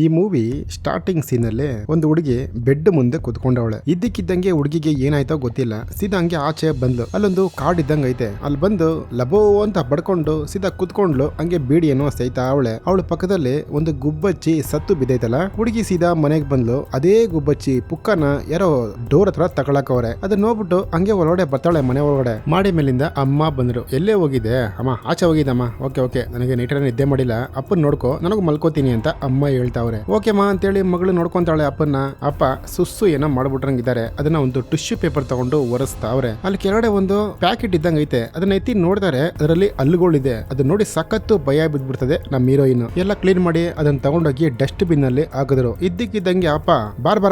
ಈ movie starting scene ಅಲ್ಲಿ ಒಂದು ಹುಡುಗಿ ಬೆಡ್ ಮುಂದೆ ಕುತ್ಕೊಂಡವಳೆ. ಇದ್ದಕ್ಕಿದ್ದಂಗೆ ಹುಡುಗಿಗೆ ಏನಾಯ್ತೋ ಗೊತ್ತಿಲ್ಲ, ಸೀದಾ ಹಂಗೆ ಆಚೆ ಬಂದ್ಲು. ಅಲ್ಲೊಂದು ಕಾರ್ಡ್ ಇದ್ದಂಗ ಐತೆ, ಅಲ್ಲಿ ಬಂದು ಲಬೋ ಅಂತ ಬಡ್ಕೊಂಡು ಸೀದಾ ಕುತ್ಕೊಂಡ್ಲು. ಹಂಗೆ ಬೀಡಿಯನ್ನು ಸೈತಾ ಅವಳ ಪಕ್ಕದಲ್ಲಿ ಒಂದು ಗುಬ್ಬಚ್ಚಿ ಸತ್ತು ಬಿದ್ದೈತಲ್ಲ. ಹುಡುಗಿ ಸೀದಾ ಮನೆಗೆ ಬಂದ್ಲು. ಅದೇ ಗುಬ್ಬಚ್ಚಿ ಪುಕ್ಕನ ಯಾರೋ ಡೋರ್ ಹತ್ರ ತಗೊಳಕವ್ರೆ. ಅದನ್ನ ನೋಡ್ಬಿಟ್ಟು ಹಂಗೆ ಒಳಗಡೆ ಬರ್ತಾಳೆ. ಮನೆ ಒಳಗಡೆ ಮಾಡಿ ಮೇಲಿಂದ ಅಮ್ಮ ಬಂದ್ರು. ಎಲ್ಲೇ ಹೋಗಿದೆ ಅಮ್ಮ? ಆಚೆ ಹೋಗಿದ್ದಮ್ಮ. ಓಕೆ ನನಗೆ ನೈಟ್ ನಿದ್ದೆ ಮಾಡಿಲ್ಲ, ಅಪ್ಪನ್ ನೋಡ್ಕೋ, ನನಗೂ ಮಲ್ಕೋತೀನಿ ಅಂತ ಅಮ್ಮ ಹೇಳ್ತಾವ್ರೆ. ಓಕೆ ಮಾ ಅಂತೇಳಿ ಮಗಳು ನೋಡ್ಕೊಂತಾಳೆ ಅಪ್ಪನ್ನ. ಅಪ್ಪ ಸುಸ್ಸು ಏನೋ ಮಾಡ್ಬಿಟ್ರಂಗಿದ್ದಾರೆ. ಅದನ್ನ ಒಂದು ಟಿಶ್ಯೂ ಪೇಪರ್ ತಗೊಂಡು ಒರೆಸ್ತಾವ್ರೆ. ಅಲ್ಲಿ ಕೆಳಗಡೆ ಒಂದು ಪ್ಯಾಕೆಟ್ ಇದ್ದಂಗ ಐತೆ. ಅದನ್ನ ಎತ್ತಿ ನೋಡ್ತಾರೆ, ಅದರಲ್ಲಿ ಹಲ್ಲುಗಳಿದೆ. ಅದನ್ನ ನೋಡಿ ಸಖತ್ತು ಭಯ ಬಿದ್ಬಿಡ್ತದೆ ನಮ್ಮ ಹೀರೋಯಿನ್. ಎಲ್ಲ ಕ್ಲೀನ್ ಮಾಡಿ ಅದನ್ನ ತಗೊಂಡೋಗಿ ಡಸ್ಟ್ ಬಿನ್ ಅಲ್ಲಿ ಹಾಕಿದ್ರು. ಇದ್ದಕ್ಕಿದ್ದಂಗೆ ಅಪ್ಪ ಬಾರ್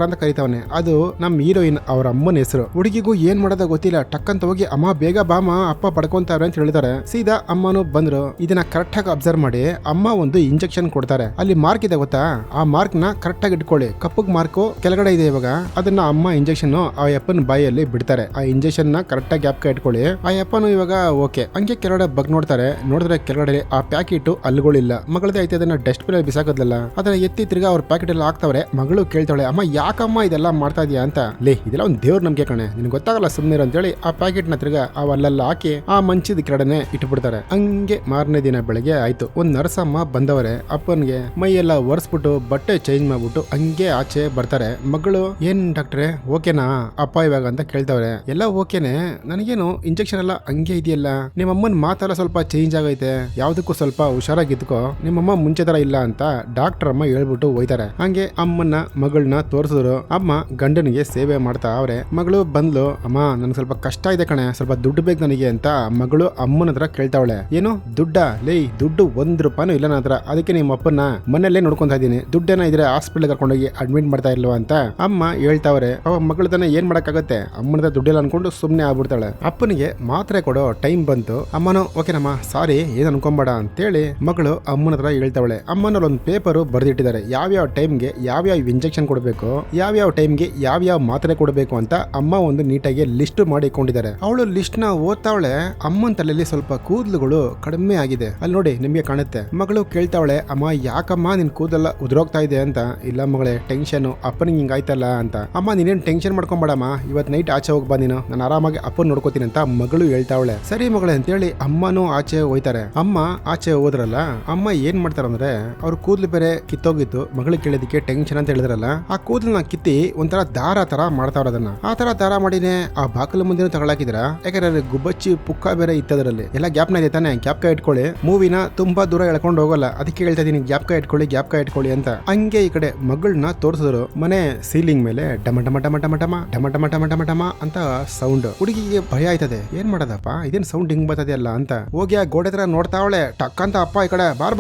ಅಂತ ಕರಿತಾವನೆ. ಅದು ನಮ್ಮ ಹೀರೋಯಿನ್ ಅವ್ರ ಅಮ್ಮನ ಹೆಸರು. ಹುಡುಗಿಗೂ ಏನ್ ಮಾಡೋದ ಗೊತ್ತಿಲ್ಲ. ಟಕ್ಕಂತ ಹೋಗಿ ಅಮ್ಮ ಬೇಗ ಬಾಮ, ಅಪ್ಪ ಪಡ್ಕೊಂತಾವ್ರೆ ಅಂತ ಹೇಳಿದಾರೆ. ಸೀದಾ ಅಮ್ಮನು ಬಂದ್ರು. ಇದನ್ನ ಕರೆಕ್ಟ್ ಆಗಿ ಅಬ್ಸರ್ವ್ ಮಾಡಿ ಅಮ್ಮ ಒಂದು ಇಂಜೆಕ್ಷನ್ ಕೊಡ್ತಾರೆ. ಅಲ್ಲಿ ಮಾರ್ಕ್ ಇದೆ ಗೊತ್ತಾ, ಆ ಮಾರ್ಕ್ ನ ಕರೆಕ್ಟ್ ಆಗಿ ಇಟ್ಕೊಳ್ಳಿ. ಕಪ್ಪಗ್ ಮಾರ್ಕ್ ಕೆಳಗಡೆ ಇದೆ. ಇವಾಗ ಅದನ್ನ ಅಮ್ಮ ಇಂಜೆಕ್ಷನ್ ಆ ಅಪ್ಪನ ಬಾಯಲ್ಲಿ ಬಿಡ್ತಾರೆ. ಆ ಇಂಜೆಕ್ಷನ್ ನ ಕರೆಕ್ಟ್ ಆಗಿ ಗ್ಯಾಪ್ ಇಟ್ಕೊಳ್ಳಿ. ಆ ಅಪ್ಪನು ಇವಾಗ ಓಕೆ ಹಂಗೆ ಕೆಳಗಡೆ ಬಗ್ ನೋಡಿದ್ರೆ ಕೆಳಗಡೆ ಆ ಪ್ಯಾಕೆಟ್ ಅಲ್ಲುಗಳಿಲ್ಲ. ಮಗಳದೇ ಐತೆ, ಅದನ್ನ ಡಸ್ಟ್ ಬಿನ್ ಅಲ್ಲಿ ಬಿಸಾಕದ್ಲಲ್ಲ. ಅದನ್ನ ಎತ್ತಿ ತಿರ್ಗಾ ಅವ್ರ ಪ್ಯಾಕೆಟ್ ಎಲ್ಲ ಹಾಕ್ತಾವ್ರೆ. ಮಗಳು ಕೇಳ್ತಾಳೆ, ಅಮ್ಮ ಯಾಕಮ್ಮ ಇದೆಲ್ಲ ಮಾಡ್ತಾ ಇದೀಯಾ ಅಂತ. ಲೇ ಇದೆಲ್ಲ ಒಂದು ದೇವ್ರ ನಂಬಿಕೆ ಕಣೆ, ನಿನ್ಗೆ ಗೊತ್ತಾಗಲ್ಲ ಸುಮ್ನಿರು ಅಂತ ಹೇಳಿ ಆ ಪ್ಯಾಕೆಟ್ ನ ತಿರ್ಗಾ ಅವಲ್ಲೆಲ್ಲ ಹಾಕಿ ಆ ಮಂಚದ ಕೆಳಗಡೆ ಇಟ್ಬಿಡ್ತಾರೆ. ಹಂಗೆ ಮಾರನೇ ದಿನ ಬೆಳಗ್ಗೆ ಆಯ್ತು. ಒಂದ್ ನರ್ಸಮ್ಮ ಬಂದವರೆ. ಅಪ್ಪನ್ಗೆ ಮೈ ಎಲ್ಲ ಒರೆಸ್ಬಿಟ್ಟು ಬಟ್ಟೆ ಚೇಂಜ್ ಮಾಡ್ಬಿಟ್ಟು ಹಂಗೆ ಆಚೆ ಬರ್ತಾರೆ. ಮಗಳು ಏನ್ ಡಾಕ್ಟ್ರೆ ಓಕೆನಾ ಅಪ್ಪ ಇವಾಗ ಅಂತ ಕೇಳ್ತಾವ್ರೆ. ಎಲ್ಲ ಓಕೆನೆ, ನನಗೇನು ಇಂಜೆಕ್ಷನ್ ಎಲ್ಲ ಹಂಗೆ ಇದೆಯಲ್ಲ, ನಿಮ್ಮಮ್ಮನ ಮಾತೆಲ್ಲ ಸ್ವಲ್ಪ ಚೇಂಜ್ ಆಗೈತೆ, ಯಾವ್ದಕ್ಕೂ ಸ್ವಲ್ಪ ಹುಷಾರಾಗಿದ್ಕೋ, ನಿಮ್ಮಮ್ಮ ಮುಂಚೆ ತರ ಇಲ್ಲ ಅಂತ ಡಾಕ್ಟರ್ ಅಮ್ಮ ಹೇಳ್ಬಿಟ್ಟು ಹೋಯ್ತಾರೆ. ಹಂಗೆ ಅಮ್ಮನ ಮಗಳನ್ನ ತೋರಿಸಿದ್ರು. ಅಮ್ಮ ಗಂಡನಿಗೆ ಸೇವೆ ಮಾಡ್ತಾ ಅವ್ರೆ. ಮಗಳು ಬಂದ್ಲು, ಅಮ್ಮ ನನ್ಗೆ ಸ್ವಲ್ಪ ಕಷ್ಟ ಇದೆ ಕಣೆ, ಸ್ವಲ್ಪ ದುಡ್ಡು ಬೇಕು ನನಗೆ ಅಂತ ಮಗಳು ಅಮ್ಮನ ಹತ್ರ ಕೇಳ್ತಾವಳೆ. ಏನು ದುಡ್ಡ? ಲೇ ದುಡ್ಡು ₹1 ಇಲ್ಲ ನನ್ನ ಹತ್ರ, ಅದಕ್ಕೆ ನಿಮ್ಮ ಅಪ್ಪನ ಮನೆಯಲ್ಲೇ ನೋಡ್ಕೊಂತಾ ಇದೀನಿ, ದುಡ್ಡೇನ ಇದ್ರೆ ಹಾಸ್ಪಿಟಲ್ ಕರ್ಕೊಂಡೋಗಿ ಅಡ್ಮಿಟ್ ಮಾಡ್ತಾ ಇಲ್ವಾ ಅಂತ ಅಮ್ಮ ಹೇಳ್ತಾವ್ರೆ. ಅವ ಮಗಳ ತಾನೆ ಏನ್ ಮಾಡಕ್ಕಾಗತ್ತೆ, ಅಮ್ಮನ ದುಡ್ಡಿಲ್ಲ ಅನ್ಕೊಂಡು ಸುಮ್ನೆ ಆಗ್ಬಿಡ್ತಾಳೆ. ಅಪ್ಪನಿಗೆ ಮಾತ್ರೆ ಕೊಡೋ ಟೈಮ್ ಬಂತು. ಅಮ್ಮನೋ ಓಕೆನಮ್ಮ ಸಾರಿ ಏನ್ ಅನ್ಕೊಂಬೇಡ ಅಂತೇಳಿ ಮಗಳು ಅಮ್ಮನ ಹತ್ರ ಹೇಳ್ತಾವಳೆ. ಅಮ್ಮನಲ್ಲಿ ಒಂದು ಪೇಪರು ಬರ್ದಿಟ್ಟಿದ್ದಾರೆ, ಯಾವ್ಯಾವ ಟೈಮ್ಗೆ ಯಾವ್ಯಾವ ಇಂಜೆಕ್ಷನ್ ಕೊಡಬೇಕು, ಯಾವ್ಯಾವ ಟೈಮ್ಗೆ ಯಾವ್ಯಾವ ಮಾತ್ರೆ ಕೊಡಬೇಕು ಅಂತ ಅಮ್ಮ ಒಂದು ನೀಟಾಗಿ ಲಿಸ್ಟ್ ಮಾಡಿಕೊಂಡಿದ್ದಾರೆ. ಅವಳು ಲಿಸ್ಟ್ ನ ಓದ್ತಾವಳೆ. ಅಮ್ಮನ ತಲೆಯಲ್ಲಿ ಸ್ವಲ್ಪ ಕೂದಲುಗಳು ಕಡಿಮೆ ಆಗಿದೆ, ಅಲ್ಲಿ ನೋಡಿ ನಿಮ್ಗೆ ಕಾಣುತ್ತೆ. ಮಗಳು ಕೇಳ್ತಾವಳೆ, ಅಮ್ಮ ಯಾಕಮ್ಮ ನಿನ್ ಕೂದಲೆಲ್ಲ ಉದುರೋಗ್ತಾ ಇದೆ ಅಂತ. ಇಲ್ಲ ಮಗಳೇ ಟೆನ್ಷನ್, ಅಪ್ಪನಿಗೆ ಹಿಂಗಾಯ್ತಲ್ಲ ಅಂತ. ಅಮ್ಮ ನೀನೇನ್ ಟೆನ್ಷನ್ ಮಾಡ್ಕೊಂಬೇಡಮ್ಮ, ಇವತ್ ನೈಟ್ ಆಚೆ ಹೋಗ್ಬಾ ನೀನು, ನಾನು ಆರಾಮಾಗಿ ಅಪ್ಪನ್ ನೋಡ್ಕೋತೀನಿ ಅಂತ ಮಗಳು ಹೇಳ್ತಾವಳೆ. ಸರಿ ಮಗಳೇ ಅಂತೇಳಿ ಅಮ್ಮನೂ ಆಚೆ ಹೋಯ್ತಾರೆ. ಅಮ್ಮ ಆಚೆ ಹೋದ್ರಲ್ಲ, ಅಮ್ಮ ಏನ್ ಮಾಡ್ತಾರಂದ್ರೆ ಅವ್ರ ಕೂದಲು ಬೇರೆ ಕಿತ್ತೋಗಿತ್ತು. ಮಗಳು ಕೇಳಿದಕ್ಕೆ ಟೆನ್ಷನ್ ಅಂತ ಹೇಳಿದ್ರಲ್ಲ, ಆ ಕೂದಲನ್ನ ಕಿತ್ತಿ ಒಂಥರ ದಾರ ತರ ಮಾಡ್ತಾವ್ರ. ಅದನ್ನ ಆ ತರ ದಾರ ಮಾಡಿನೇ ಆ ಬಾಕಲು ಮುಂದೆ ತಗೊಳಕಿದ್ರ. ಯಾಕಂದ್ರೆ ಗುಬ್ಬಚ್ಚಿ ಪುಕ್ಕ ಬೇರೆ ಇತ್ತದ್ರಲ್ಲಿ. ಎಲ್ಲ ಗ್ಯಾಪ್ನ ಇದೆ ತಾನೆ, ಗ್ಯಾಪ್ಕ ಇಟ್ಕೊಳ್ಳಿ. ಮೂವಿನ ತುಂಬಾ ದೂರ ಎಳ್ಕೊಂಡು ಹೋಗಲ್ಲ, ಅದಕ್ಕೆ ಹೇಳ್ತಾ ಇದೀನಿ ಗ್ಯಾಪ್ಕ ಇಟ್ಕೊಳ್ಳಿ ಅಂತ. ಹಂಗೆ ಈ ಕಡೆ ಮಗಳನ್ನ ತೋರಿಸಿದ್ರು. ಮನೆ ಸೀಲಿಂಗ್ ಮೇಲೆ ಡಮ ಡಮ ಡಮ ಡಮ ಡಮ ಡಮ ಡಮ ಡಮ ಡಮ ಡಮ ಅಂತ ಸೌಂಡ್. ಹುಡುಗಿಗೆ ಭಯ ಆಯ್ತದೆ, ಏನ್ ಮಾಡೋದಪ್ಪ ಇದೇನ್ ಸೌಂಡ್ ಹಿಂಗ್ ಬರ್ತದೆಯಲ್ಲ ಅಂತ ಹೋಗಿ ಆ ಗೋಡೆ ಹತ್ರ ನೋಡ್ತಾವಳೆ. ಟಕ್ಕಂತ ಅಪ್ಪ ಈ ಕಡೆ ಬಾರ್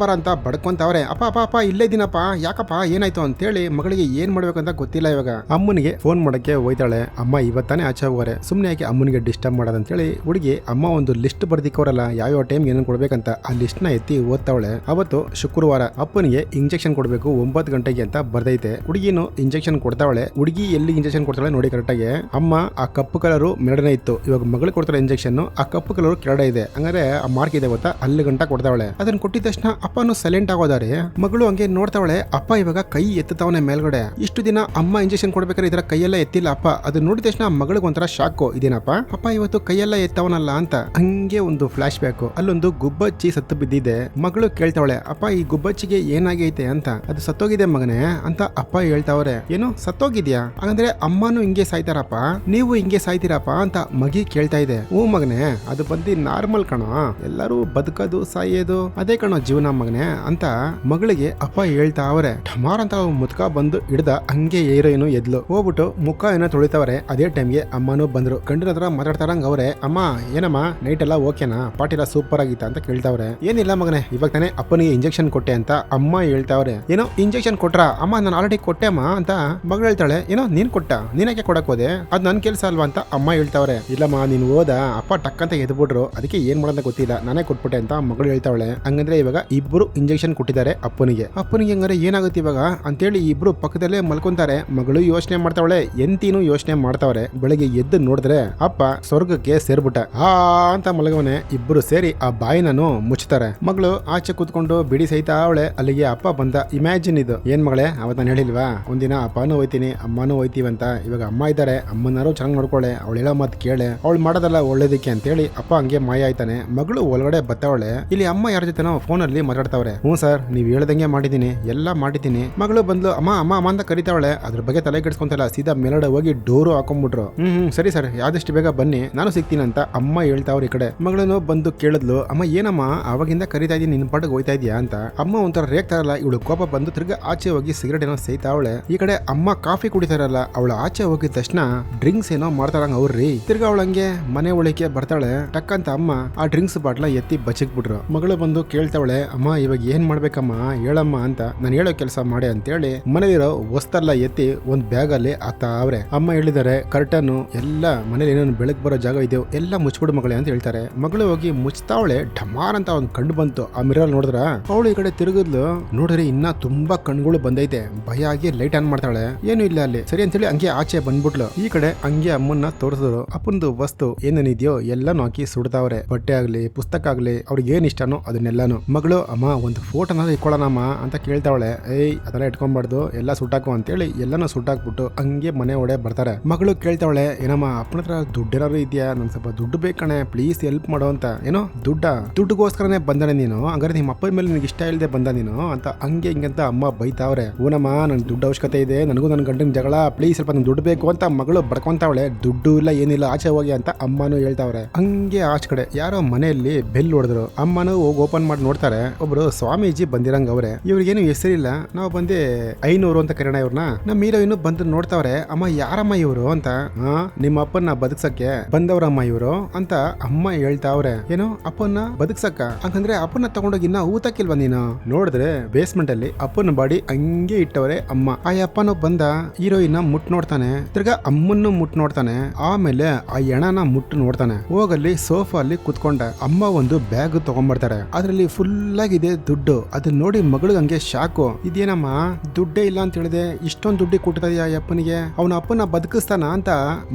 ಬರ ಅಂತ ಬಡ್ಕೊಂತಾವ್ರೆ. ಅಪ್ಪ ಇಲ್ಲೇ ಇದೀನಪ್ಪ, ಯಾಕಪ್ಪ ಏನಾಯ್ತು ಅಂತೇಳಿ ಮಗಳಿಗೆ ಏನ್ ಮಾಡ್ಬೇಕಂತ ಗೊತ್ತಿಲ್ಲ. ಇವಾಗ ಅಮ್ಮನಿಗೆ ಫೋನ್ ಮಾಡಕ್ಕೆ ಹೋಯ್ತಾಳೆ. ಅಮ್ಮ ಇವತ್ತಾನೆ ಆಚೆ ಹೋಗೋರೆ, ಸುಮ್ನೆ ಯಾಕೆ ಅಮ್ಮನಿಗೆ ಡಿಸ್ಟರ್ಬ್ ಮಾಡೋದಂತೇಳಿ ಹುಡುಗಿ ಅಮ್ಮ ಒಂದು ಲಿಸ್ಟ್ ಬರ್ದಿಕ್ಕವ್ರಲ್ಲ ಯಾವ್ಯಾವ ಟೈಮ್ ಏನೇನು ಕೊಡ್ಬೇಕಂತ, ಆ ಲಿಸ್ಟ್ ನ ಎತ್ತಿ ಓದ್ತಾವಳೆ. ಅವತ್ತು ಶುಕ್ರವಾರ ಅಪ್ಪನಿಗೆ ಇಂಜೆಕ್ಷನ್ ಕೊಡ್ಬೇಕು 9 ಗಂಟೆಗೆ ಅಂತ ಬರ್ದೈತೆ. ಹುಡುಗಿನು ಇಂಜೆಕ್ಷನ್ ಕೊಡ್ತಾವಳೆ. ಹುಡುಗಿ ಎಲ್ಲಿ ಇಂಜೆಕ್ಷನ್ ಕೊಡ್ತಾಳೆ ನೋಡಿ ಕರೆಕ್ಟಾಗಿ. ಅಮ್ಮ ಆ ಕಪ್ಪು ಕಲರು ಮೇಡನೆ ಇತ್ತು, ಇವಾಗ ಮಗಳು ಕೊಡ್ತಾಳೆ ಇಂಜೆಕ್ಷನ್, ಆ ಕಪ್ಪು ಕಲರ್ ಕೆಳಗಡೆ ಇದೆ. ಹಂಗಾರೆ ಆ ಮಾರ್ಕ್ ಇದೆ ಗೊತ್ತಾ, ಅಲ್ಲಿ ಗಂಟ ಕೊಡ್ತಾವಳೆ. ಅದನ್ನ ಕೊಟ್ಟಿದ ತಕ್ಷಣ ಅಪ್ಪನು ಸೈಲೆಂಟ್ ಆಗೋದಾರೆ. ಮಗಳು ಹಂಗೆ ನೋಡ್ತಾವಳೆ. ಅಪ್ಪ ಇವಾಗ ಕೈ ಎತ್ತವನೆ ಮೇಲ್ಗಡೆ. ಇಷ್ಟು ದಿನ ಅಮ್ಮ ಇಂಜೆಕ್ಷನ್ ಕೊಡ್ಬೇಕಾದ್ರೆ ಇದರ ಕೈಯೆಲ್ಲ ಎತ್ತಿಲ್ಲ ಅಪ್ಪ. ಅದು ನೋಡಿದ ತಕ್ಷಣ ಮಗಳಿಗೆ ಒಂಥರ ಶಾಕು, ಇದೇನಪ್ಪ ಅಪ್ಪ ಇವತ್ತು ಕೈಯೆಲ್ಲ ಎತ್ತವನಲ್ಲ ಅಂತ. ಹಂಗೆ ಒಂದು ಫ್ಲಾಶ್ ಬ್ಯಾಕ್, ಅಲ್ಲೊಂದು ಗುಬ್ಬಚ್ಚಿ ಸತ್ತು ಬಿದ್ದಿದೆ. ಮಗಳು ಕೇಳ್ತಾವಳೆ, ಅಪ್ಪ ಈ ಗುಬ್ಬಚ್ಚಿಗೆ ಏನಾಗೈತೆ ಅಂತ. ಅದು ಸತ್ತೋಗಿದೆ ಮಗನೇ ಅಂತ ಅಪ್ಪ ಹೇಳ್ತಾವ್ರೆ. ಏನು ಸತ್ತೋಗಿದ್ಯಾ? ಹಾಗಂದ್ರೆ ಅಮ್ಮನು ಹಿಂಗೆ ಸಾಯ್ತಾರಪ್ಪ, ನೀವು ಹಿಂಗೆ ಸಾಯ್ತೀರಪ್ಪ ಅಂತ ಮಗಿ ಕೇಳ್ತಾ ಇದೆ. ಮಗನೇ ಅದು ಬಂದು ನಾರ್ಮಲ್ ಕಣೋ, ಎಲ್ಲರೂ ಬದುಕೋದು ಸಾಯೋದು ಅದೇ ಕಣೋ ಜೀವನ ಮಗನೇ ಅಂತ ಮಗಳಿಗೆ ಅಪ್ಪ ಹೇಳ್ತಾ ಅವ್ರೆ. ಟಮಾರ್ ಅಂತ ಮುತ್ಕ ಬಂದು ಹಿಡ್ದ. ಹಂಗೆ ಹೀರೋಯಿನ್ ಎದ್ಲು ಹೋಗ್ಬಿಟ್ಟು ಮುಖ ಏನೋ ತೊಳಿತಾವ್ರೆ. ಅದೇ ಟೈಮ್ಗೆ ಅಮ್ಮನೂ ಬಂದ್ರು. ಗಂಡನ ಹತ್ರ ಮಾತಾಡ್ತಾರಂಗ ಅವ್ರೆ. ಅಮ್ಮ ಏನಮ್ಮ ನೈಟ್ ಎಲ್ಲ ಓಕೆನಾ, ಪಾಟಿಲ್ಲ ಸೂಪರ್ ಆಗಿತ್ತ ಅಂತ ಕೇಳ್ತಾವ್ರೆ. ಏನಿಲ್ಲ ಮಗನೇ ಇವಾಗ ತಾನೇ ಅಪ್ಪನಿಗೆ ಇಂಜೆಕ್ಷನ್ ಕೊಟ್ಟೆ ಅಂತ ಅಮ್ಮ ಹೇಳ್ತಾವ್ರೆ. ಏನೋ ಇಂಜೆಕ್ಷನ್ ಕೊಟ್ರ ಅಮ್ಮ, ನಾನು ಆಲ್ರೆಡಿ ಕೊಟ್ಟೆ ಅಮ್ಮ ಅಂತ ಮಗಳು ಹೇಳ್ತಾಳೆ. ಏನೋ ನೀನ್ ಕೊಟ್ಟ, ನೀನಕ್ಕೆ ಕೊಡಕ್ ಹೋದೆ, ಅದ್ ನನ್ ಕೆಲ್ಸ ಅಲ್ವಾ ಅಂತ ಅಮ್ಮ ಹೇಳ್ತಾವ್ರೆ. ಇಲ್ಲಮ್ಮ ನೀನ್ ಹೋದ, ಅಪ್ಪ ಟಕ್ ಅಂತ ಎದ್ಬಿಟ್ರು, ಅದಕ್ಕೆ ಏನ್ ಮಾಡೋದ ಗೊತ್ತಿಲ್ಲ, ನಾನೇ ಕೊಟ್ಬಿಟ್ಟೆ ಅಂತ ಮಗಳು ಹೇಳ್ತಾವಳೆ. ಹಂಗಂದ್ರೆ ಇವಾಗ ಇಬ್ರು ಇಂಜೆಕ್ಷನ್ ಕೊಟ್ಟಿದ್ದಾರೆ ಅಪ್ಪನಿಗೆ. ಹಂಗಾರೆ ಏನಾಗುತ್ತೆ ಇವಾಗ ಅಂತೇಳಿ ಇಬ್ರು ಪಕ್ಕದಲ್ಲೇ ಮಲ್ಕೊಂತಾರೆ. ಮಗಳು ಯೋಚನೆ ಮಾಡ್ತಾವಳೆ, ಎಂತೀನು ಯೋಚನೆ ಮಾಡ್ತಾವ್ರೆ. ಬೆಳಿಗ್ಗೆ ಎದ್ದು ನೋಡಿದ್ರೆ ಅಪ್ಪ ಸ್ವರ್ಗಕ್ಕೆ ಸೇರ್ಬಿಟ್ಟ ಅಂತ ಮಲಗವನೆ. ಇಬ್ರು ಸೇರಿ ಆ ಬಾಯಿನೂ ಮುಚ್ತಾರೆ. ಮಗಳು ಆಚೆ ಕೂತ್ಕೊಂಡು ಬಿಡಿ ಸಹಿತ ಹೇಳ್ತಾ ಅವಳೆ ಅಲ್ಲಿಗೆ ಅಪ್ಪ ಬಂದ. ಇಮ್ಯಾಜಿನ್ ಇದು ಏನ್ ಮಗಳೇ ಅವತ್ತು ನಾನು ಹೇಳಿಲ್ವಾ ಒಂದಿನ ಅಪ್ಪನೂ ಹೋಯ್ತೀನಿ ಅಮ್ಮನೂ ಹೋಯ್ತೀವಂತ. ಇವಾಗ ಅಮ್ಮ ಇದ್ದಾರೆ, ಅಮ್ಮನಾರು ಚೆನ್ನಾಗಿ ನೋಡ್ಕೊಳ್ಳೆ, ಅವಳು ಹೇಳೋ ಮಾತು ಕೇಳೆ, ಅವಳು ಮಾಡೋದಲ್ಲ ಒಳ್ಳೇದಕ್ಕೆ ಅಂತೇಳಿ ಅಪ್ಪ ಹಂಗೆ ಮಾಯ ಆಯ್ತಾನೆ. ಮಗಳು ಒಳಗಡೆ ಬತ್ತವಳೆ. ಇಲ್ಲಿ ಅಮ್ಮ ಯಾರ ಜೊತೆನೋ ಫೋನಲ್ಲಿ ಮಾತಾಡ್ತಾವ್ರೆ. ಹ್ಞೂ ಸರ್ ನೀವ್ ಹೇಳ್ದಂಗೆ ಮಾಡಿದೀನಿ, ಎಲ್ಲ ಮಾಡಿದೀನಿ. ಮಗಳು ಬಂದ್ಲು ಅಮ್ಮ ಅಮ್ಮ ಅಮ್ಮ ಅಂತ ಕರಿತಾವಳೆ. ಅದ್ರ ಬಗ್ಗೆ ತಲೆ ಕೆಡಿಸ್ಕೊಂತಲ್ಲ, ಸೀದಾ ಮೇಲ್ಗಡೆ ಹೋಗಿ ಡೋರು ಹಾಕೊಂಡ್ಬಿಟ್ರು. ಸರಿ ಸರ್ ಆದಷ್ಟು ಬೇಗ ಬನ್ನಿ ನಾನು ಸಿಗ್ತೀನಿ ಅಂತ ಅಮ್ಮ ಹೇಳ್ತಾವ್ರ. ಈ ಕಡೆ ಮಗಳನು ಬಂದು ಕೇಳಿದ್ಲು, ಅಮ್ಮ ಏನಮ್ಮ ಅವಾಗಿಂದ ಕರಿತಾ ಇದೀನಿ ನಿನ್ ಪಾಟಿಗೆ ಹೋಯ್ತಾ ಇದೀಯಾ ಅಂತ. ಅಮ್ಮ ಒಂಥರ ರೇಗ್ತಾರಲ್ಲ, ಇವಳು ಕೋಪ ಬಂದು ತಿರ್ಗಾ ಆಚೆ ಹೋಗಿ ಸಿಗರೇಟ್ ಏನೋ ಸೇತಾವಳೆ. ಈ ಕಡೆ ಅಮ್ಮ ಕಾಫಿ ಕುಡಿತಾರಲ್ಲ, ಅವಳು ಆಚೆ ಹೋಗಿದ ತಕ್ಷಣ ಡ್ರಿಂಕ್ಸ್ ಏನೋ ಮಾಡ್ತಾರಂಗ ಅವ್ರಿ. ತಿರ್ಗಾ ಅವಳಂಗೆ ಮನೆ ಒಳಗೆ ಬರ್ತಾಳೆ. ಟಕ್ಕಂತ ಅಮ್ಮ ಆ ಡ್ರಿಂಕ್ಸ್ ಬಾಟ್ಲ ಎತ್ತಿ ಬಚ್ಚಿಕ್ಬಿಟ್ರು. ಮಗಳು ಬಂದು ಕೇಳ್ತಾವಳೆ, ಅಮ್ಮ ಇವಾಗ ಏನ್ ಮಾಡ್ಬೇಕಮ್ಮ ಹೇಳಮ್ಮ ಅಂತ. ನಾನು ಹೇಳೋ ಕೆಲಸ ಮಾಡಿ ಅಂತೇಳಿ ಮನೇಲಿರೋ ವಸ್ತೆಲ್ಲ ಎತ್ತಿ ಒಂದ್ ಬ್ಯಾಗ್ ಅಲ್ಲಿ ಹಾಕ್ತಾವ್ರೆ. ಅಮ್ಮ ಹೇಳಿದಾರೆ ಕರ್ಟನ್ ಎಲ್ಲ ಮನೇಲಿ ಏನೇನು ಬೆಳಕ್ ಬರೋ ಜಾಗ ಇದೆಯೋ ಎಲ್ಲ ಮುಚ್ಚಿಬಿಡು ಮಗಳೇ ಅಂತ ಹೇಳ್ತಾರೆ. ಮಗಳು ಹೋಗಿ ಮುಚ್ತಾವಳೆ. ಢಮಾರ್ ಅಂತ ಒಂದ್ ಕಣ್ಣು ಬಂತು. ಆ ಮಿರರ್ ನೋಡಿದ್ರ ಅವಳು ಈ ಕಡೆ ತಿರುಗಿದ್ಲು. ನೋಡ್ರಿ ಇನ್ನ ತುಂಬಾ ಕಣ್ಗಳು ಬಂದೈತೆ. ಭಯ ಆಗಿ ಲೈಟ್ ಆನ್ ಮಾಡ್ತಾಳೆ. ಏನು ಇಲ್ಲ ಅಲ್ಲಿ ಸರಿ ಅಂತೇಳಿ ಹಂಗೆ ಆಚೆ ಬಂದ್ಬಿಟ್ಲು. ಈ ಕಡೆ ಹಂಗೆ ಅಮ್ಮನ್ನ ತೋರಿಸಿದ್ರು. ಅಪ್ಪಂದು ವಸ್ತು ಏನೇನಿದೆಯೋ ಎಲ್ಲಾನು ಹಾಕಿ ಸುಡ್ತಾವ್ರೆ. ಬಟ್ಟೆ ಆಗ್ಲಿ ಪುಸ್ತಕ ಆಗ್ಲಿ ಅವ್ರಿಗೆ ಏನ್ ಇಷ್ಟನೋ ಅದನ್ನೆಲ್ಲಾನು. ಮಗಳು ಅಮ್ಮ ಒಂದು ಫೋಟೋನ ಇಟ್ಕೊಳ್ಳೋಣಮ್ಮ ಅಂತ ಕೇಳ್ತಾವಳೆ. ಏಯ್ ಅದೆಲ್ಲ ಇಟ್ಕೊಂಡ್ಬಾರ್ದು ಎಲ್ಲ ಸುಟ್ಟಾಕು ಅಂತೇಳಿ ಎಲ್ಲಾನು ಸುಟ್ಟಾಕ್ಬಿಟ್ಟು ಹಂಗೆ ಮನೆ ಒಡೆ ಬರ್ತಾರೆ. ಮಗಳು ಕೇಳ್ತಾವಳೆ, ಏನಮ್ಮ ಅಪ್ಪನ ಹತ್ರ ದುಡ್ಡೇನಾದ್ರು ಇದೆಯಾ, ನನ್ ಸ್ವಲ್ಪ ದುಡ್ಡು ಬೇಕಣೆ ಪ್ಲೀಸ್ ಹೆಲ್ಪ್ ಮಾಡೋ ಅಂತ. ಏನೋ ದುಡ್ಡುಗೋಸ್ಕರನೇ ಬಂದಾನೆ ನೀನು, ಹಂಗಾರೆ ನಿಮ್ಮ ಅಪ್ಪನ ಮೇಲೆ ನಿನ್ಗೆ ಇಷ್ಟ ಇಲ್ಲದೆ ಬಂದ ನೀನು ಅಂತ ಹಂಗೆ ಹಿಂಗಂತ ಅಮ್ಮ ಬೈತಾವ್ರೆ. ಊನಮ್ಮ ನನ್ ದುಡ್ಡು ಅವಶ್ಯಕತೆ ಇದೆ, ನನಗೂ ನನ್ನ ಗಂಡನ ಜಗಳ, ಪ್ಲೀಸ್ ಸ್ವಲ್ಪ ನನ್ ದುಡ್ಡು ಬೇಕು ಅಂತ ಮಗಳು ಬಡ್ಕೊಂತಾವಳೆ. ದುಡ್ಡು ಇಲ್ಲ ಏನಿಲ್ಲ ಆಚೆ ಹೋಗಿ ಅಂತ ಅಮ್ಮನೂ ಹೇಳ್ತಾವ್ರೆ. ಹಂಗೆ ಆಚೆ ಕಡೆ ಯಾರೋ ಮನೆಯಲ್ಲಿ ಬೆಲ್ ಹೊಡೆದ್ರು. ಅಮ್ಮನೂ ಹೋಗಿ ಓಪನ್ ಮಾಡಿ ನೋಡ್ತಾರೆ. ಒಬ್ರು ಸ್ವಾಮೀಜಿ ಬಂದಿರಂಗ ಅವ್ರೆ. ಇವ್ರಿಗೇನು ಹೆಸರಿಲ್ಲ, ನಾವು ಬಂದೆ 500 ಅಂತ ಕರೆಯೋಣ ಇವ್ರನ್ನ. ನಮ್ಮ ಹೀರೋಯಿನ್ ಬಂದು ನೋಡ್ತಾವ್ರೆ. ಅಮ್ಮ ಯಾರಮ್ಮ ಇವರು ಅಂತ. ನಿಮ್ಮ ಅಪ್ಪನ ಬದುಕ್ಸಕ್ಕೆ ಬಂದವ್ರಮ್ಮ ಇವರು ಅಂತ ಅಮ್ಮ ಹೇಳ್ತಾವ್ರೆ. ಏನೋ ಅಪ್ಪನ ಬದುಕ್ಸಕ್ಕ, ಹಂಗಂದ್ರೆ ಅಪ್ಪನ ತಗೊಂಡೋಗಿ ಇನ್ನ ಊತಕ್ಕಿಲ್ವಾ ನೀನು. ನೋಡಿದ್ರೆ ಬೇಸ್ಮೆಂಟ್ ಅಲ್ಲಿ ಅಪ್ಪನ ಬಾಡಿ ಹಂಗೆ ಇಟ್ಟವ್ರೆ ಅಮ್ಮ. ಆ ಅಪ್ಪನ ಬಂದ ಹೀರೋಯಿನ್ ಮುಟ್ ನೋಡ್ತಾನೆ. ತಿರ್ಗಾ ಅಮ್ಮನ್ನು ಮುಟ್ ನೋಡ್ತಾನೆ. ಆಮೇಲೆ ಆ ಎಣನ ಮುಟ್ಟು ನೋಡ್ತಾನೆ. ಹೋಗಲ್ಲಿ ಸೋಫಾ ಅಲ್ಲಿ ಕುತ್ಕೊಂಡ. ಅಮ್ಮ ಒಂದು ಬ್ಯಾಗ್ ತಗೊಂಡ್ಬರ್ತಾರೆ. ಅದ್ರಲ್ಲಿ ಫುಲ್ ಆಗಿದೆ ದುಡ್ಡು. ಅದನ್ನ ನೋಡಿ ಮಗಳಿಗೆ ಹಂಗೆ ಶಾಕು. ಇದೇನಮ್ಮ ದುಡ್ಡೇ ಇಲ್ಲ ಅಂತ ಹೇಳಿದೆ, ಇಷ್ಟೊಂದು ದುಡ್ಡಿ ಕೊಟ್ಟಿದ್ಯಾ ಅಪ್ಪನಿಗೆ, ಅವನ ಅಪ್ಪನ ಬದುಕಿಸ್ತಾನ ಅಂತ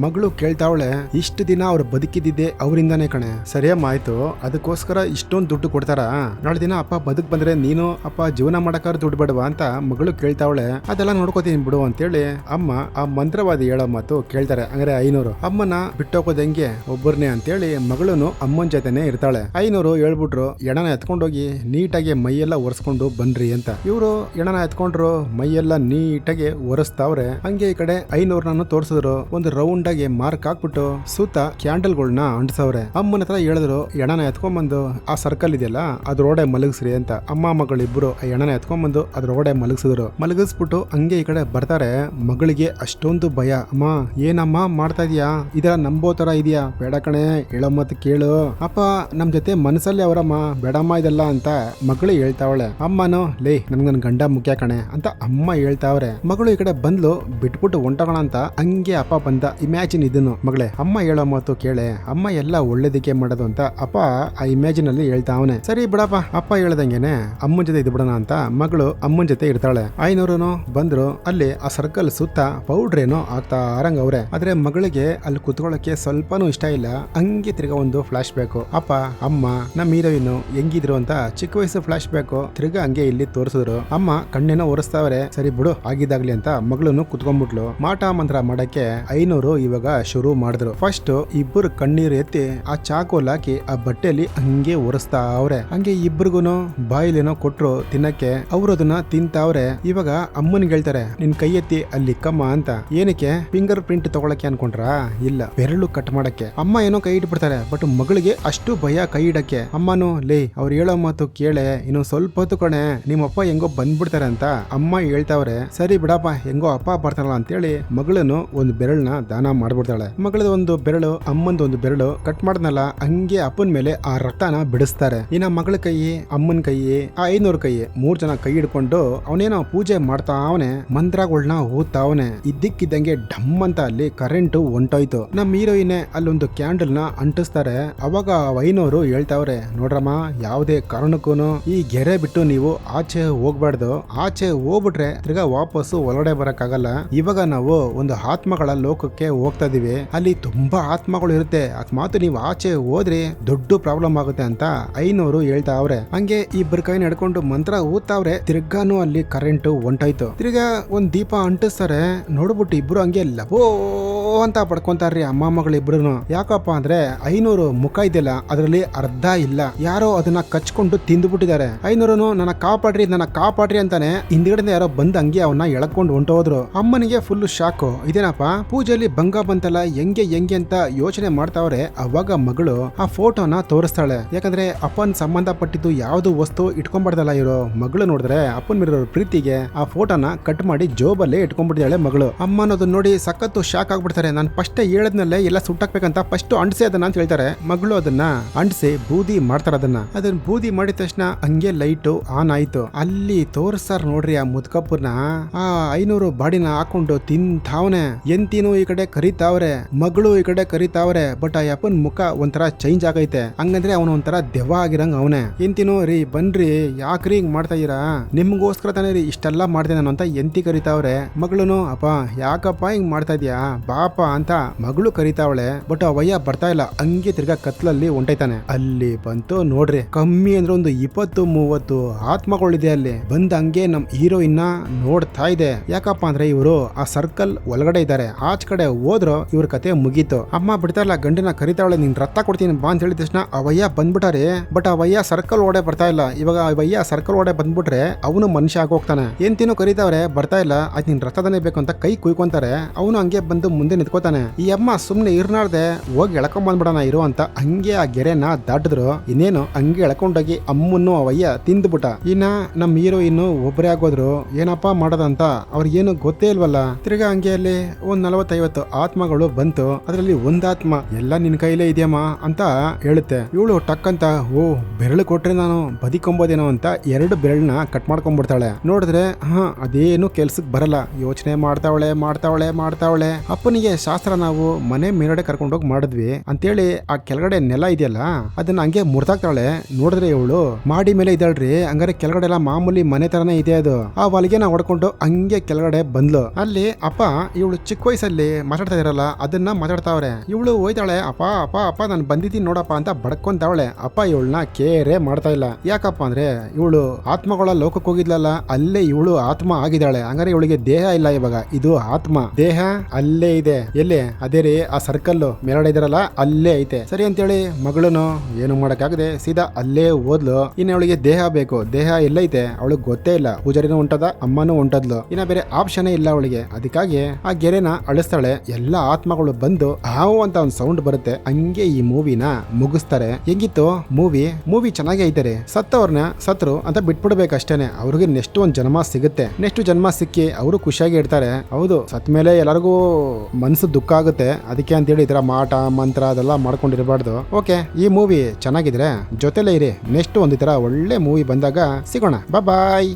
ಮಗಳು ಕೇಳ್ತಾವಳೆ. ಇಷ್ಟು ದಿನ ಅವ್ರು ಬದುಕಿದ್ದಿದ್ದೆ ಅವರಿಂದಾನೇ ಕಣೆ. ಸರಿಯಮ್ಮ ಆಯ್ತು, ಅದಕ್ಕೋಸ್ಕರ ಇಷ್ಟೊಂದು ದುಡ್ಡು ಕೊಡ್ತಾರ. ನಾಳೆ ದಿನ ಅಪ್ಪ ಬದುಕ್ ಬಂದ್ರೆ ನೀನು ಅಪ್ಪ ಜೀವನ ಮಾಡಕ್ಕಾರ ದುಡ್ಡು ಬೇಡವಾ ಅಂತ ಮಗಳು ಕೇಳ್ತಾವಳೆ. ಅದೆಲ್ಲ ನೋಡ್ಕೋತೀನಿ ಬಿಡು ಅಂತೇಳಿ ಅಮ್ಮ ಆ ಮಂತ್ರವಾದಿ ಹೇಳೋ ಮಾತು ಕೇಳ್ತಾರೆ. ಹಂಗಾರೆ 500 ಅಮ್ಮನ ಬಿಟ್ಟೋಗೋದಂಗೆ ಒಬ್ಬರನ್ನೇ ಅಂತೇಳಿ ಮಗಳನು ಅಮ್ಮನ ಜೊತೆನೆ ಇರ್ತಾಳೆ. 500 ಹೇಳ್ಬಿಟ್ರು. ಎಣನ ಎತ್ಕೊಂಡೋಗಿ ನೀಟಾಗಿ ಮೈಯೆಲ್ಲ ಒರೆಸ್ಕೊಂಡು ಬನ್ರಿ ಅಂತ. ಇವರು ಎಣನ ಎತ್ಕೊಂಡ್ರು, ಮೈಯೆಲ್ಲ ನೀಟಾಗಿ ಒರೆಸ್ತಾವ್ರೆ. ಹಂಗೆ ಈ ಕಡೆ 500 ತೋರ್ಸಿದ್ರು. ಒಂದು ರೌಂಡ್ ಆಗಿ ಮಾರ್ಕ್ ಹಾಕ್ಬಿಟ್ಟು ಸುತ್ತ ಕ್ಯಾಂಡಲ್ಗಳನ್ನ ಅಂಟಿಸವ್ರೆ. ಅಮ್ಮನ ಹತ್ರ ಹೇಳಿದ್ರು, ಎಣನ ಎತ್ಕೊಂಡ್ಬಂದು ಆ ಸರ್ಕಲ್ ಇದೆಯಲ್ಲ ಅದ್ರೊಡೆ ಮಲಗಿಸ್ರಿ ಅಂತ. ಅಮ್ಮ ಮಗಳಿಬ್ರು ಆ ಎಣನ ಎತ್ಕೊಂಡ್ಬಂದು ಅದ್ರೊಡೆ ಮಲಗಿಸಿದ್ರು. ಮಲಗಿಸ್ಬಿಟ್ಟು ಹಂಗೆ ಈ ಕಡೆ ಬರ್ತಾರೆ. ಮಗಳಿಗೆ ಅಷ್ಟೊಂದು ಭಯ. ಅಮ್ಮ ಏನಮ್ಮ ಮಾಡ್ತಾ ಇದೀಯಾ, ಇದರ ನಂಬೋ ತರ ಇದೆಯಾ, ಬೇಡ ಕಣೆ ಹೇಳೋ ಮತ್ ಕೇಳು, ಅಪ್ಪ ನಮ್ ಜೊತೆ ಮನಸ್ಸಲ್ಲಿ ಅವರಮ್ಮ, ಬೇಡಮ್ಮ ಇದೆಲ್ಲ ಅಂತ ಮಗಳು ಹೇಳ್ತಾವಳೆ. ಅಮ್ಮನೋ ಲೇ ನನ್ ಗಂಡ ಮುಖ್ಯ ಕಣೆ ಅಂತ ಅಮ್ಮ ಹೇಳ್ತಾವ್ರೆ. ಮಗಳು ಈ ಕಡೆ ಬಂದ್ಲು. ಬಿಟ್ಬಿಟ್ಟು ಹೊಂಟೋಣ ಅಂತ ಹಂಗೆ ಅಪ್ಪ ಬಂದ. ಇಮ್ಯಾಜಿನ್ ಇದನ್ನು ಮಗಳೇ, ಅಮ್ಮ ಹೇಳೋ ಮಾತು ಕೇಳೆ, ಅಮ್ಮ ಎಲ್ಲ ಒಳ್ಳೇದಕ್ಕೆ ಮಾಡೋದು ಅಂತ ಅಪ್ಪ ಆ ಇಮ್ಯಾಜಿನ್ ಅಲ್ಲಿ ಹೇಳ್ತಾವನೆ. ಸರಿ ಬಿಡಪ್ಪ ಅಪ್ಪ ಹೇಳ್ದಂಗೆನೆ ಅಮ್ಮನ ಜೊತೆ ಇದ್ ಬಿಡೋಣ ಅಂತ ಮಗಳು ಅಮ್ಮನ ಜೊತೆ ಇರ್ತಾಳೆ. 500 ಬಂದ್ರು. ಅಲ್ಲಿ ಆ ಸರ್ಕಲ್ ಸುತ್ತ ಪೌಡ್ರ್ ಏನೋ ಆಗ್ತಾ ಆರಂಗ ಅವ್ರೆ. ಆದ್ರೆ ಮಗಳಿಗೆ ಅಲ್ಲಿ ಕುತ್ಕೊಳ್ಳಕ್ಕೆ ಸ್ವಲ್ಪನೂ ಇಷ್ಟ ಇಲ್ಲ. ಹಂಗೆ ತಿರ್ಗಾ ಒಂದು ಫ್ಲಾಶ್ ಬೇಕು. ಅಪ್ಪ ಅಮ್ಮ ನಮ್ಮ ಹೀರೋಯಿನ್ ಹೆಂಗಿದ್ರು ಅಂತ ಚಿಕ್ಕ ವಯಸ್ಸು ಫ್ಲಾಶ್ ಬೇಕು. ತಿರ್ಗಾ ಹಂಗೆ ಇಲ್ಲಿ ತೋರಿಸಿದ್ರು. ಅಮ್ಮ ಕಣ್ಣೇನೋ ಒರೆಸ್ತಾವ್ರೆ. ಸರಿ ಬಿಡು ಆಗಿದ್ದಾಗ್ಲಿ ಅಂತ ಮಗಳನ್ನು ಕುತ್ಕೊಂಡ್ಬಿಟ್ಲು. ಮಾಟ ಮಂತ್ರ ಮಾಡಕ್ಕೆ 500 ಇವಾಗ ಶುರು ಮಾಡಿದ್ರು. ಫಸ್ಟ್ ಇಬ್ಬರು ಕಣ್ಣೀರು ಎತ್ತಿ ಆ ಚಾಕೋಲ್ ಹಾಕಿ ಆ ಬಟ್ಟೆಯಲ್ಲಿ ಹಂಗೆ ಒರೆಸ್ತಾ ಅವ್ರೆ. ಹಂಗೆ ಇಬ್ರಿಗೂನು ಬಾಯಿಲೇನೋ ಕೊಟ್ರು ತಿನ್ನಕ್ಕೆ. ಅವ್ರು ಅದನ್ನ ತಿಂತಾವ್ರೆ. ಇವಾಗ ಅಮ್ಮನಿಗೆ ಹೇಳ್ತಾರೆ, ನಿನ್ ಕೈ ಎತ್ತಿ ಅಲ್ಲಿ ಕಮ್ಮ ಅಂತ. ಏನಕ್ಕೆ, ಫಿಂಗರ್ ಪ್ರಿಂಟ್ ತಗೊಳಕ್ಕೆ ಅನ್ಕೊಂಡ್ರ? ಇಲ್ಲ, ಬೆರಳು ಕಟ್ ಮಾಡಕ್ಕೆ. ಅಮ್ಮ ಏನೋ ಕೈ ಇಟ್ಬಿಡ್ತಾರೆ. ಬಟ್ ಮಗಳಿಗೆ ಅಷ್ಟು ಭಯ ಕೈ ಇಡಕ್ಕೆ. ಅಮ್ಮನು ಲೇ ಅವ್ರು ಹೇಳೋ ಮಾತು ಕೇಳೆ, ಇನ್ನು ಸ್ವಲ್ಪ ಹೊತ್ತು ಕಣೆ ನಿಮ್ಮಪ್ಪ ಹೆಂಗೋ ಬಂದ್ಬಿಡ್ತಾರೆ ಅಂತ ಅಮ್ಮ ಹೇಳ್ತಾವ್ರೆ. ಸರಿ ಬಿಡಪ್ಪ ಹೆಂಗೋ ಅಪ್ಪ ಬರ್ತಾರಲ್ಲ ಅಂತೇಳಿ ಮಗಳನ್ನು ಒಂದು ಬೆರಳನ್ನ ದಾನ ಮಾಡ್ಬಿಡ್ತಾಳೆ. ಮಗಳದ ಒಂದು ಬೆರಳು ಅಮ್ಮಂದು ಒಂದು ಬೆರಳು ಕಟ್ ಮಾಡ್ದಲ್ಲ ಹಂಗೆ ಅಪ್ಪನ ಮೇಲೆ ಆ ರಕ್ತನ ಬಿಡಿಸ್ತಾರೆ. ಇನ್ನ ಮಗಳ ಕೈ, ಅಮ್ಮನ ಕೈ, ಆ 500 ಕೈ, 3 ಜನ ಕೈ ಹಿಡ್ಕೊಂಡು ಅವನೇನೋ ಪೂಜೆ ಮಾಡ್ತಾ ಅವನೆ, ಮಂತ್ರಗಳನ್ನ ಓದ್ತಾವನೆ. ಇದ್ದಕ್ಕಿದ್ದಂಗೆ ಡಮ್ ಅಂತ ಅಲ್ಲಿ ಕರೆಂಟ್ ಹೊಂಟೋಯ್ತು. ನಮ್ ಹೀರೋಯಿನ್ ಅಲ್ಲೊಂದು ಕ್ಯಾಂಡಲ್ ನ ಅಂಟಿಸ್ತಾರೆ. ಅವಾಗ 500 ಹೇಳ್ತಾವ್ರೆ, ನೋಡ್ರಮ್ಮ ಯಾವುದೇ ಕಾರಣಕ್ಕೂನು ಈ ಗೆರೆ ಬಿಟ್ಟು ನೀವು ಆಚೆ ಹೋಗ್ಬಾರ್ದು. ಆಚೆ ಹೋಗ್ಬಿಟ್ರೆ ತಿರ್ಗಾ ವಾಪಸ್ಸು ಒಳಗಡೆ ಬರಕ್ಕಾಗಲ್ಲ. ಇವಾಗ ನಾವು ಒಂದು ಆತ್ಮಗಳ ಲೋಕಕ್ಕೆ ಹೋಗ್ತಾ ಇದೀವಿ. ಅಲ್ಲಿ ತುಂಬಾ ಆತ್ಮಗಳು ಇರುತ್ತೆ. ಅಕಸ್ಮಾತ್ ನೀವು ಆಚೆ ಹೋದ್ರೆ ದೊಡ್ಡ ಪ್ರಾಬ್ಲಮ್ ಆಗುತ್ತೆ ಅಂತ 500 ಹೇಳ್ತಾ ಅವ್ರೆ. ಹಂಗೆ ಇಬ್ಬರ ಕೈ ಕೈನ ಹಿಡ್ಕೊಂಡು ಮಂತ್ರ ಊತಾವ್ರೆ. ತಿರ್ಗಾನು ಅಲ್ಲಿ ಕರೆಂಟ್ ಹೊಂಟಾಯ್ತು. ತಿರ್ಗಾ ಒಂದ್ ದೀಪ ಅಂಟಿಸ್ತಾರೆ. ನೋಡ್ಬಿಟ್ಟು ಇಬ್ರು ಹಂಗೆ ಲಬೋ ಅಂತ ಪಡ್ಕೊಂತಾರ್ರಿ ಅಮ್ಮ ಮಗಳಿಬ್ರು. ಯಾಕಪ್ಪ ಅಂದ್ರೆ 500 ಮುಖ ಇದೆಯಲ್ಲ ಅದ್ರಲ್ಲಿ ಅರ್ಧ ಇಲ್ಲ. ಯಾರೋ ಅದನ್ನ ಕಚ್ಕೊಂಡು ತಿಂದ್ಬಿಟ್ಟಿದ್ದಾರೆ. 500 ನನ್ನ ಕಾಪಾಡ್ರಿ ಅಂತಾನೆ ಹಿಂದ್ಗಡೆ ಯಾರೋ ಬಂದ್ ಹಂಗೆ ಅವನ್ನ ಎಳ್ಕೊಂಡು ಹೊಂಟೋದ್ರು. ಅಮ್ಮನಿಗೆ ಫುಲ್ ಶಾಕು. ಇದೇನಪ್ಪ ಪೂಜೆಯಲ್ಲಿ ಭಂಗ ಬಂತಲ್ಲ, ಹೆಂಗೆ ಅಂತ ಯೋಚನೆ ಮಾಡ್ತಾವ್ರೆ. ಅವಾಗ ಮಗಳು ಆ ಫೋಟೋನ ತೋರಿಸ್ತಾಳೆ. ಯಾಕಂದ್ರೆ ಅಪ್ಪನ್ ಸಂಬಂಧಪಟ್ಟಿದ್ದು ಯಾವ್ದು ವಸ್ತು ಇಟ್ಕೊಂಡ್ಬಾರ್ದಲ್ಲ ಇರೋ. ಮಗಳು ನೋಡಿದ್ರೆ ಅಪ್ಪನ್ ಮೇಲಿರೋ ಪ್ರೀತಿಗೆ ಆ ಫೋಟೋನ ಕಟ್ ಮಾಡಿ ಜೋಬಲ್ಲೇ ಇಟ್ಕೊಂಡ್ಬಿಟ್ಟಿದ್ದಾಳೆ ಮಗಳು. ಅಮ್ಮ ಅನ್ನೋದನ್ನ ನೋಡಿ ಸಖತ್ತು ಶಾಕ್ ಆಗ್ಬಿಡ್ತಾರೆ. ನಾನು ಫಸ್ಟ್ ಹೇಳದ್ನಲ್ಲೇ ಎಲ್ಲ ಸುಟ್ಟಾಕ್ಬೇಕಂತ ಫಸ್ಟ್ ಅಂಟಿಸಿ ಅದನ್ನ ಅಂತ ಹೇಳ್ತಾರೆ. ಮಗಳು ಅದನ್ನ ಅಂಟಿಸಿ ಬೂದಿ ಮಾಡ್ತಾರ. ಅದನ್ನ ಬೂದಿ ಮಾಡಿದ ತಕ್ಷಣ ಹಂಗೆ ಲೈಟ್ ಆನ್ ಆಯ್ತು. ಅಲ್ಲಿ ತೋರಿಸ್ತಾರ ನೋಡ್ರಿ ಆ ಮುದ್ಕಪ್ಪನ. ಆ 500 ಬಾಡಿನ ಹಾಕೊಂಡು ತಿಂತಾವನೆ. ಎಂತಿನೂ ಈ ಕಡೆ ಕರಿತಾವ್ರೆ, ಮಗಳು ಈ ಕಡೆ ಕರಿತಾವ್ರೆ. ಬಟ್ ಆ ಅಪ್ಪನ್ ಮುಖ ಒಂಥರ ಚೇಂಜ್ ಆಗೈತೆ. ಹಂಗಂದ್ರೆ ಅವನು ಒಂಥರ ದೆವ್ವ ಆಗಿರಂಗ ಅವನೇ. ಎಂತಿನೂ ರೀ ಬನ್ರಿ, ಯಾಕ್ರಿ ಹಿಂಗ್ ಮಾಡ್ತಾ ಇದೀರಾ, ನಿಮ್ಗೋಸ್ಕರ ತಾನೇ ರೀ ಇಷ್ಟೆಲ್ಲ ಮಾಡ್ದೆ ನಾನು ಅಂತ ಎಂತಿ ಕರಿತಾವ್ರೆ. ಮಗಳೂನು ಅಪ್ಪ ಯಾಕಪ್ಪ ಹಿಂಗ್ ಮಾಡ್ತಾ ಇದ್ಯಾ ಬಾಪ ಅಂತ ಮಗಳು ಕರಿತಾವಳೆ. ಬಟ್ ಅವಯ್ಯ ಬರ್ತಾ ಇಲ್ಲ. ಹಂಗೆ ತಿರ್ಗಾ ಕತ್ಲಲ್ಲಿ ಹೊಂಟೈತಾನೆ. ಅಲ್ಲಿ ಬಂತು ನೋಡ್ರಿ, ಕಮ್ಮಿ ಅಂದ್ರೆ ಒಂದು 20-30 ಆತ್ಮಗಳಿದೆ ಅಲ್ಲಿ. ಬಂದ್ ಹಂಗೆ ನಮ್ ಹೀರೋಯಿನ್ ನೋಡ್ತಾ ಇದೆ. ಯಾಕಪ್ಪ ಅಂದ್ರೆ ಇವರು ಆ ಸರ್ಕಲ್ ಒಳಗಡೆ ಇದ್ದಾರೆ. ಆಚ ಕಡೆ ಹೋದ್ರು ಇವ್ರ ಕತೆ ಮುಗೀತು. ಅಮ್ಮ ಬಿಡ್ತಾರಲ್ಲ, ಗಂಡಿನ ಕರಿತಾವಳೆ, ನಿನ್ ರಕ್ತ ಕೊಡ್ತೀನಿ ಬಾ ಅಂತ ಹೇಳಿದ ತಕ್ಷಣ ಅವಯ್ಯ ಬಂದ್ಬಿಟ್ಟಾರೆ. ಬಟ್ ಅವಯ್ಯ ಸರ್ಕಲ್ ಓಡೆ ಬರ್ತಾ ಇಲ್ಲ. ಇವಾಗ ಅವಯ್ಯ ಸರ್ಕಲ್ ಓಡೆ ಬಂದ್ಬಿಟ್ರೆ ಅವನು ಮನುಷ್ಯ ಆಗೋಗ್ತಾನೆ. ಎಂತಿನೂ ಕರಿತಾವ್ರೆ, ಬರ್ತಾ ಇಲ್ಲ. ಆಯ್ತು ನಿನ್ ರಕ್ತದನೇ ಬೇಕು ಅಂತ ಕೈ ಕುಯ್ಕೊಂತಾರೆ. ಅವನು ಹಂಗೆ ಬಂದು ಮುಂದೆ ನಿಂತ್ಕೋತಾನೆ. ಈ ಅಮ್ಮ ಸುಮ್ನೆ ಇರ್ನಾರ್ದೆ ಹೋಗಿ ಎಳ್ಕೊಂಡ್ ಬಂದ್ಬಿಡೋಣ ಇರೋ ಅಂತ ಹಂಗೆ ಆ ಗೆರೆನ ದಾಟಿದ್ರು. ಇನ್ನೇನು ಹಂಗೆ ಎಳ್ಕೊಂಡೋಗಿ ಅಮ್ಮನ್ನು ಅವಯ್ಯ ತಿಂದ್ಬಿಟ್ಟ. ಇನ್ನ ನಮ್ ಹೀರೋಯಿನ್ ಒಬ್ಬರೇ ಆಗೋದ್ರು. ಏನಪ್ಪಾ ಮಾಡೋದಂತ ಅವ್ರಿಗೇನು ಗೊತ್ತೇ ಇಲ್ವಲ್ಲ. ತಿರ್ಗಾ ಹಂಗೆ ಅಲ್ಲಿ ಒಂದ್ 40-50 ಆತ್ಮಗಳು ಬಂತು. ಅದ್ರಲ್ಲಿ ಒಂದ್ ಆತ್ಮ ಎಲ್ಲ ನಿನ್ ಕೈಲೇ ಇದೆಯಮ್ಮ ಅಂತ ಹೇಳುತ್ತೆ. ಇವಳು ಟಕ್ ಅಂತ ಓ ಬೆರಳು ಕೊಟ್ರೆ ನಾನು ಬದಿಕೊಂಬೋದೇನೋ ಅಂತ 2 ಬೆರಳನ್ನ ಕಟ್ ಮಾಡ್ಕೊಂಡ್ಬಿಡ್ತಾಳೆ. ನೋಡಿದ್ರೆ ಅದೇನು ಕೆಲ್ಸಕ್ ಬರಲ್ಲ. ಯೋಚನೆ ಮಾಡ್ತಾವಳೆ. ಅಪ್ಪನಿಗೆ ಶಾಸ್ತ್ರ ನಾವು ಮನೆ ಮೇಲ್ಗಡೆ ಕರ್ಕೊಂಡೋಗಿ ಮಾಡಿದ್ವಿ ಅಂತೇಳಿ ಆ ಕೆಳಗಡೆ ನೆಲ ಇದೆಯಲ್ಲ ಅದನ್ನ ಹಂಗೆ ಮುರ್ದಾಕ್ತಾಳೆ. ನೋಡಿದ್ರೆ ಇವಳು ಮಾಡಿ ಮೇಲೆ ಇದ್ದಾಳ್ರಿ. ಹಂಗಾರೆ ಕೆಳಗಡೆ ಎಲ್ಲ ಮಾಮೂಲಿ ಮನೆ ತರನೇ ಇದೆ ಅದು. ಆ ಹೊಲಿಗೆ ನಾ ಹೊಡ್ಕೊಂಡು ಹಂಗೆ ಕೆಳಗಡೆ ಬಂದ್ಲು. ಅಲ್ಲಿ ಅಪ್ಪ ಇವಳು ಚಿಕ್ಕ ವಯಸ್ಸಲ್ಲಿ ಮಾತಾಡ್ತಾ ಇರಲ್ಲ ಅದನ್ನ ಮಾತಾಡ್ತಾವ್ರೆ. ಇವಳು ಹೋಯ್ತಾಳೆ, ಅಪ್ಪ ನಾನು ಬಂದಿದ್ದೀನಿ ನೋಡಪ್ಪ ಅಂತ ಬಡ್ಕೊಂತಾವಳೆ. ಅಪ್ಪ ಇವಳನ್ನ ಕೇರೆ ಮಾಡ್ತಾ ಇಲ್ಲ. ಯಾಕಪ್ಪ ಅಂದ್ರೆ ಇವಳು ಆತ್ಮಗಳ ಲೋಕಕ್ಕೆ ಹೋಗಿದ್ಲಲ್ಲ, ಅಲ್ಲೇ ಇವಳು ಆತ್ಮ ಆಗಿದ್ದಾಳೆ. ಹಂಗಾರೆ ಇವಳಿಗೆ ದೇಹ ಇಲ್ಲ. ಇವಾಗ ಇದು ಆತ್ಮ, ದೇಹ ಅಲ್ಲೇ ಇದೆ. ಎಲ್ಲಿ ಅದೇ ರೀ ಆ ಸರ್ಕಲ್ ಮೇಲ್ಗಡೆ ಇದಾರಲ್ಲ ಅಲ್ಲೇ ಐತೆ. ಸರಿ ಅಂತೇಳಿ ಮಗಳನು ಏನು ಮಾಡಕ್ಕಾಗದೆ ಸೀದಾ ಅಲ್ಲೇ ಓದ್ಲು. ಇನ್ನು ಅವಳಿಗೆ ದೇಹ ಬೇಕು. ದೇಹ ಎಲ್ಲೈತೆ ಅವಳಿಗೆ ಗೊತ್ತೇ ಇಲ್ಲ. ಪೂಜಾರಿನೂ ಹೊಂಟದ, ಅಮ್ಮನೂ ಹೊಂಟದ್ಲು. ಇನ್ನ ಬೇರೆ ಆಪ್ಷನ್ ಇಲ್ಲ ಅವಳಿಗೆ. ಅದಕ್ಕಾಗಿ ಆ ಗೆರೆನ ಅಳಿಸ್ತಾಳೆ. ಎಲ್ಲ ಆತ್ಮಗಳು ಬಂದು ಹಾವು ಅಂತ ಒಂದು ಸೌಂಡ್ ಬರುತ್ತೆ. ಹಂಗೆ ಈ ಮೂವಿನ ಮುಗಿಸ್ತಾರೆ. ಹೆಂಗಿತ್ತು ಮೂವಿ ಚೆನ್ನಾಗಿ ಐತಾರೆ. ಸತ್ತವ್ರನ್ನ ಸತ್ರು ಅಂತ ಬಿಟ್ಬಿಡ್ಬೇಕಷ್ಟೇನೆ. ಅವ್ರಿಗೆ ನೆಕ್ಸ್ಟ್ ಒಂದು ಜನ್ಮ ಸಿಗುತ್ತೆ. ನೆಕ್ಸ್ಟ್ ಜನ್ಮ ಸಿಕ್ಕಿ ಅವರು ಖುಷಿಯಾಗಿ ಇರ್ತಾರೆ. ಹೌದು, ಸತ್ ಮೇಲೆ ಎಲ್ಲರಿಗೂ ಮನಸ್ಸು ದುಃಖ ಆಗುತ್ತೆ. ಅದಕ್ಕೆ ಅಂತೇಳಿ ಈ ತರ ಮಾಟ ಮಂತ್ರ ಅದೆಲ್ಲ ಮಾಡ್ಕೊಂಡಿರಬಾರ್ದು. ಓಕೆ, ಈ ಮೂವಿ ಚೆನ್ನಾಗಿದ್ರೆ ಜೊತೆಲೇ ಇರಿ. ನೆಕ್ಸ್ಟ್ ಒಂದು ತರ ಒಳ್ಳೆ ಮೂವಿ ಬಂದಾಗ ಸಿಗೋಣ. ಬಾಯ್.